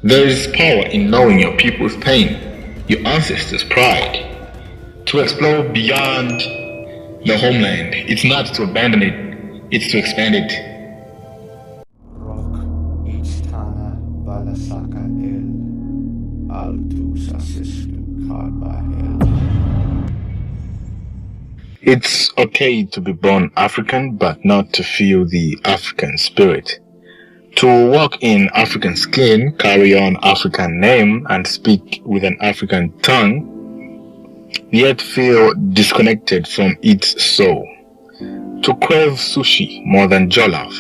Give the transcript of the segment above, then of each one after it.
There is power in knowing your people's pain, your ancestors' pride. To explore beyond your homeland, it's not to abandon it, it's to expand it. Rock Ichtana Balasaka El Altu Sasistu Karba It's okay to be born African, but not to feel the African spirit. To walk in African skin, carry on African name, and speak with an African tongue, yet feel disconnected from its soul. To crave sushi more than jollof.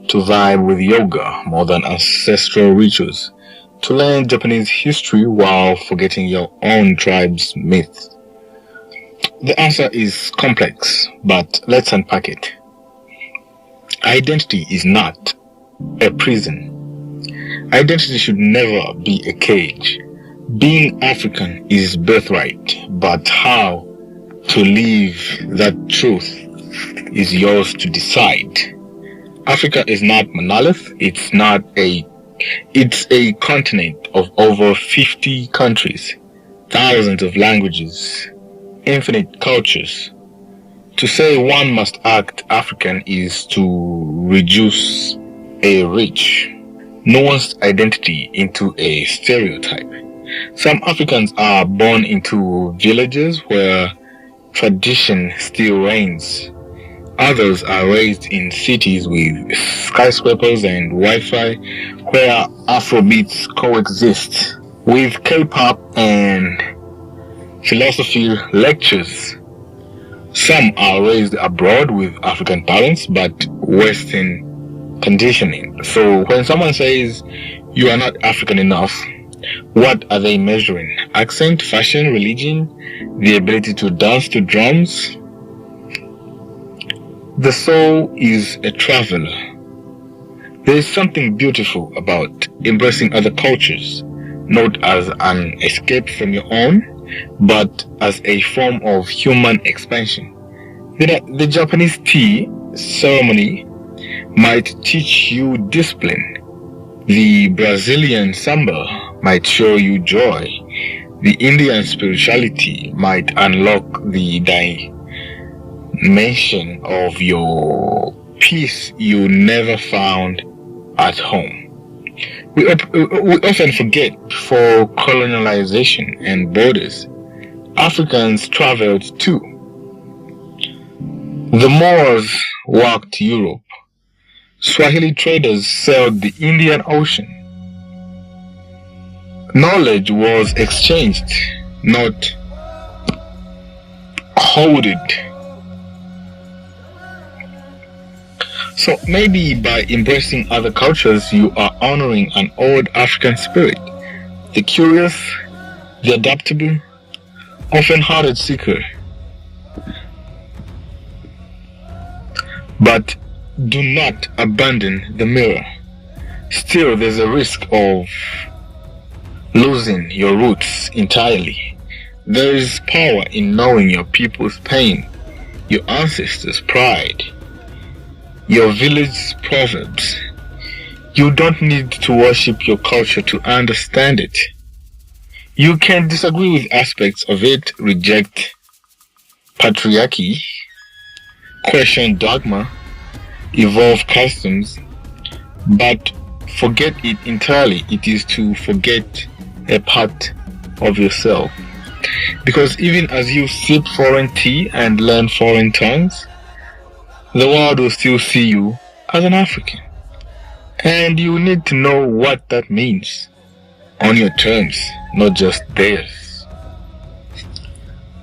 To vibe with yoga more than ancestral rituals. To learn Japanese history while forgetting your own tribe's myths. The answer is complex, but let's unpack it. Identity is not a prison. Identity should never be a cage. Being African is birthright, but how to live that truth is yours to decide. Africa is not monolith, it's a continent of over 50 countries, thousands of languages, infinite cultures. To say one must act African is to reduce a rich, nuanced identity into a stereotype. Some Africans are born into villages where tradition still reigns. Others are raised in cities with skyscrapers and Wi-Fi where Afrobeats coexist with K-pop and philosophy lectures. Some are raised abroad with African parents but Western conditioning. So when someone says you are not African enough, what are they measuring? Accent, fashion, religion, the ability to dance to drums? The soul is a traveler. There is something beautiful about embracing other cultures, not as an escape from your own, but as a form of human expansion. The Japanese tea ceremony might teach you discipline. The Brazilian samba might show you joy. The Indian spirituality might unlock the dimension of your peace you never found at home. We often forget before colonialization and borders, Africans traveled too. The Moors walked Europe. Swahili traders sailed the Indian Ocean. Knowledge was exchanged, not hoarded. So maybe by embracing other cultures, you are honoring an old African spirit, the curious, the adaptable, often-hearted seeker. But do not abandon the mirror. Still, there's a risk of losing your roots entirely. There is power in knowing your people's pain, your ancestors' pride, your village proverbs. You don't need to worship your culture to understand it. You can disagree with aspects of it, reject patriarchy, question dogma, evolve customs, but forget it entirely. It is to forget a part of yourself. Because even as you sip foreign tea and learn foreign tongues, the world will still see you as an African. And you need to know what that means on your terms, not just theirs.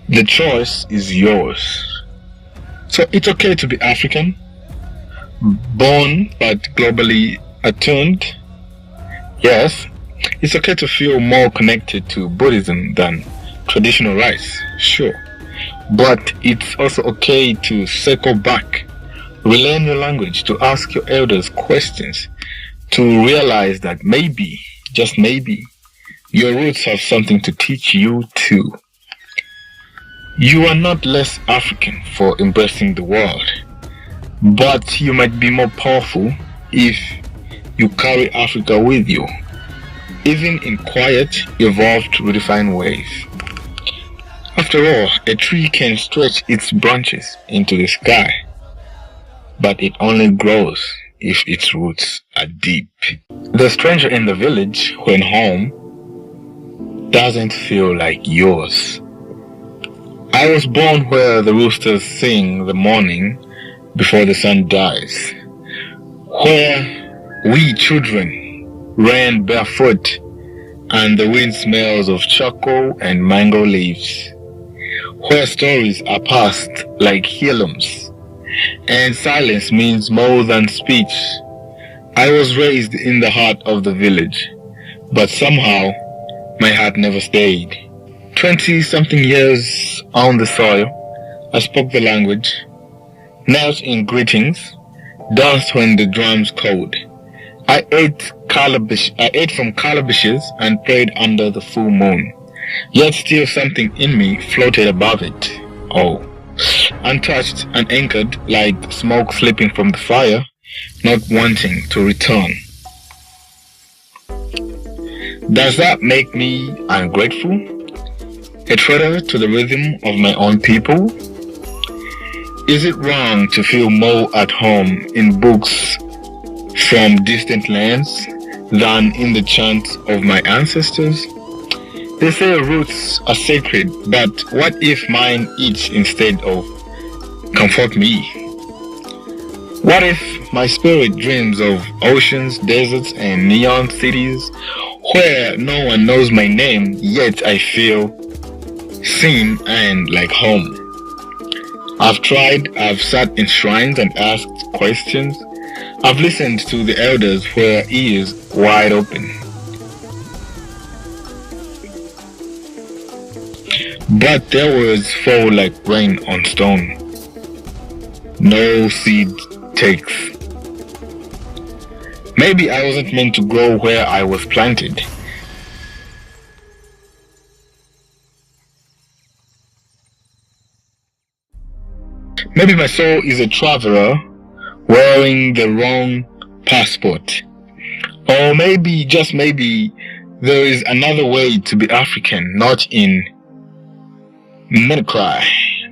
The choice is yours. So it's okay to be African, born but globally attuned. Yes, it's okay to feel more connected to Buddhism than traditional rites, sure. But it's also okay to circle back, relearn your language, to ask your elders questions, to realize that maybe, just maybe, your roots have something to teach you too. You are not less African for embracing the world, but you might be more powerful if you carry Africa with you. even in quiet, evolved to redefine ways. After all, a tree can stretch its branches into the sky, but it only grows if its roots are deep. The stranger in the village, when home, doesn't feel like yours. I was born where the roosters sing the morning before the sun dies, where we children ran barefoot and the wind smells of charcoal and mango leaves, where stories are passed like heirlooms and silence means more than speech. I was raised in the heart of the village, but somehow my heart never stayed. 20-something years on the soil, I spoke the language, knelt in greetings, danced when the drums called. I ate from calabashes and prayed under the full moon. Yet still something in me floated above it. Oh, untouched and anchored like smoke slipping from the fire, not wanting to return. Does that make me ungrateful? A traitor to the rhythm of my own people? Is it wrong to feel more at home in books from distant lands than in the chants of my ancestors? They say roots are sacred, but what if mine each instead of comfort me? What if my spirit dreams of oceans, deserts, and neon cities where no one knows my name, yet I feel seen and like home? I've sat in shrines and asked questions. I've listened to the elders where ears wide open. But their words fall like rain on stone. No seed takes. Maybe I wasn't meant to grow where I was planted. Maybe my soul is a traveler wearing the wrong passport. Or maybe, just maybe, there is another way to be African, not in mimicry,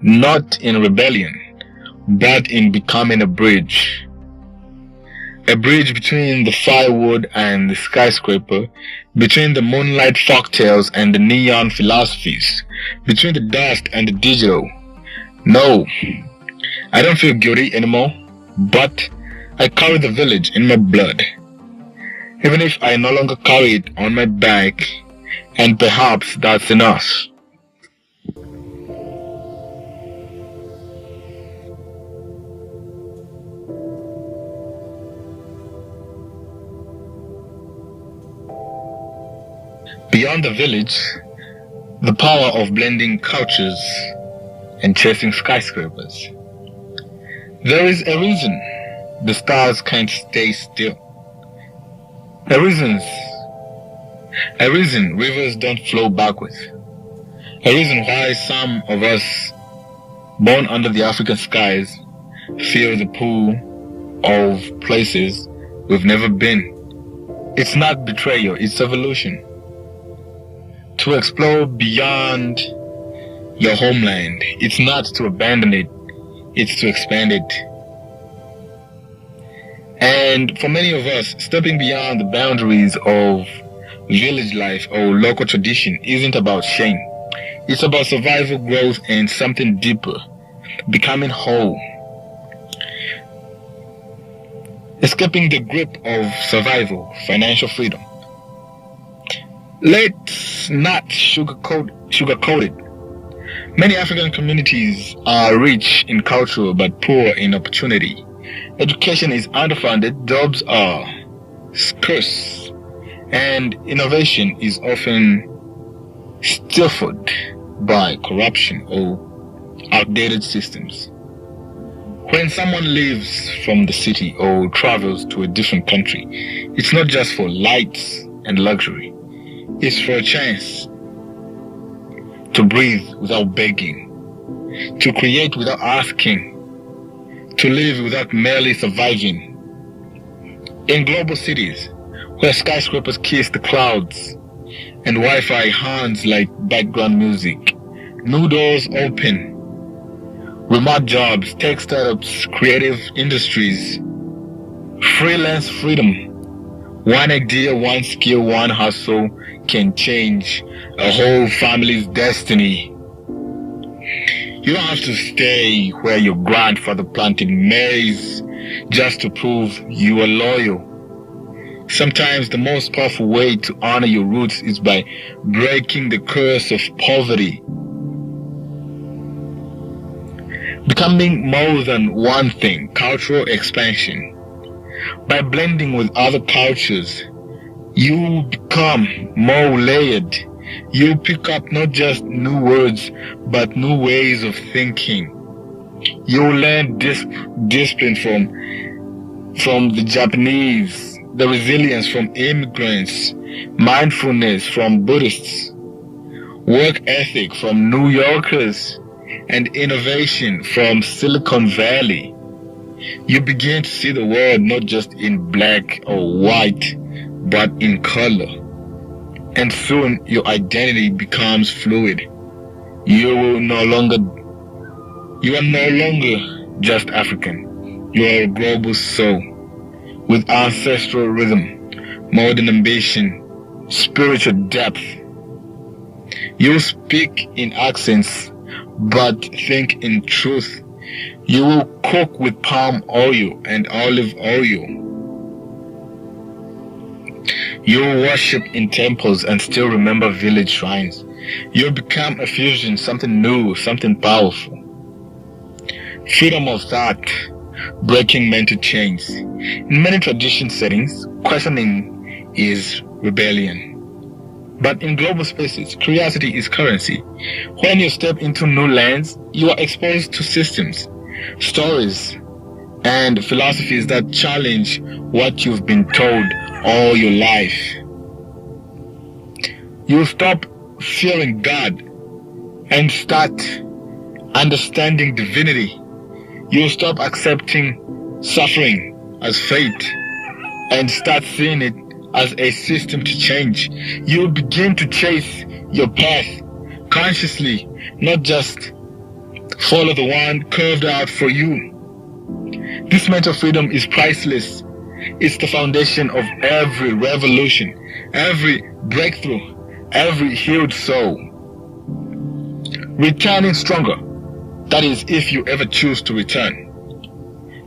not in rebellion, but in becoming a bridge. A bridge between the firewood and the skyscraper, between the moonlight folktales and the neon philosophies, between the dust and the digital. No, I don't feel guilty anymore, but I carry the village in my blood. Even if I no longer carry it on my back, and perhaps that's enough. Beyond the village, the power of blending cultures and chasing skyscrapers. There is a reason the stars can't stay still. A reason rivers don't flow backwards. A reason why some of us born under the African skies feel the pull of places we've never been. It's not betrayal, it's evolution. To explore beyond your homeland, it's not to abandon it, it's to expand it. And for many of us, stepping beyond the boundaries of village life or local tradition isn't about shame. It's about survival, growth, and something deeper, becoming whole. Escaping the grip of survival, financial freedom. Let's not sugarcoat it. Many African communities are rich in culture but poor in opportunity. Education is underfunded, jobs are scarce, and innovation is often stifled by corruption or outdated systems. When someone leaves from the city or travels to a different country, it's not just for lights and luxury. It's for a chance to breathe without begging, to create without asking, to live without merely surviving. In global cities, where skyscrapers kiss the clouds and Wi-Fi hands like background music. New doors open. Remote jobs, tech startups, creative industries, freelance freedom. One idea, one skill, one hustle can change a whole family's destiny. You don't have to stay where your grandfather planted maize just to prove you are loyal. Sometimes the most powerful way to honor your roots is by breaking the curse of poverty. Becoming more than one thing, cultural expansion. By blending with other cultures, you become more layered. You pick up not just new words, but new ways of thinking. You learn discipline from the Japanese, the resilience from immigrants, mindfulness from Buddhists, work ethic from New Yorkers, and innovation from Silicon Valley. You begin to see the world not just in black or white, but in color. And soon your identity becomes fluid. You are no longer just African. You are a global soul with ancestral rhythm, modern ambition, spiritual depth. You speak in accents, but think in truth. You will cook with palm oil and olive oil. You will worship in temples and still remember village shrines. You will become a fusion, something new, something powerful. Freedom of thought, breaking mental chains. In many tradition settings, questioning is rebellion. But in global spaces, curiosity is currency. When you step into new lands, you are exposed to systems, stories, and philosophies that challenge what you've been told all your life. You stop fearing God and start understanding divinity. You stop accepting suffering as fate and start seeing it as a system to change. You begin to chase your path consciously, not just follow the one carved out for you. This mental freedom is priceless. It's the foundation of every revolution, every breakthrough, every healed soul. Returning stronger. That is, if you ever choose to return.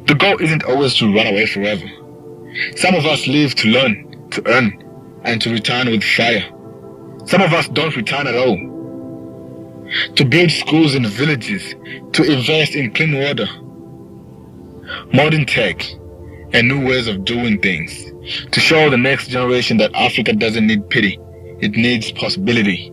The goal isn't always to run away forever. Some of us live to learn, to earn, and to return with fire. Some of us don't return at all. To build schools in villages, to invest in clean water, modern tech, and new ways of doing things. To show the next generation that Africa doesn't need pity, it needs possibility.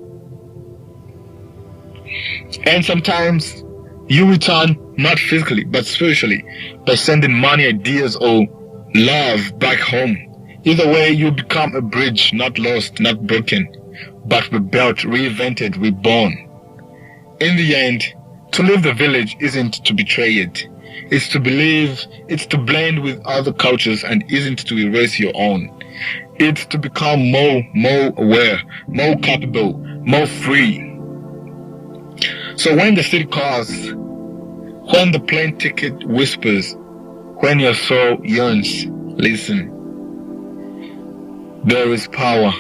And sometimes you return not physically but spiritually by sending money, ideas, or love back home. Either way, you become a bridge, not lost, not broken, but rebuilt, reinvented, reborn. In the end, to leave the village isn't to betray it. It's to believe, it's to blend with other cultures, and isn't to erase your own. It's to become more aware, more capable, more free. So when the city calls, when the plane ticket whispers, when your soul yearns, listen. There is power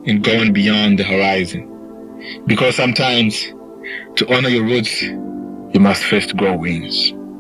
in going beyond the horizon. Because sometimes, to honor your roots, you must first grow wings.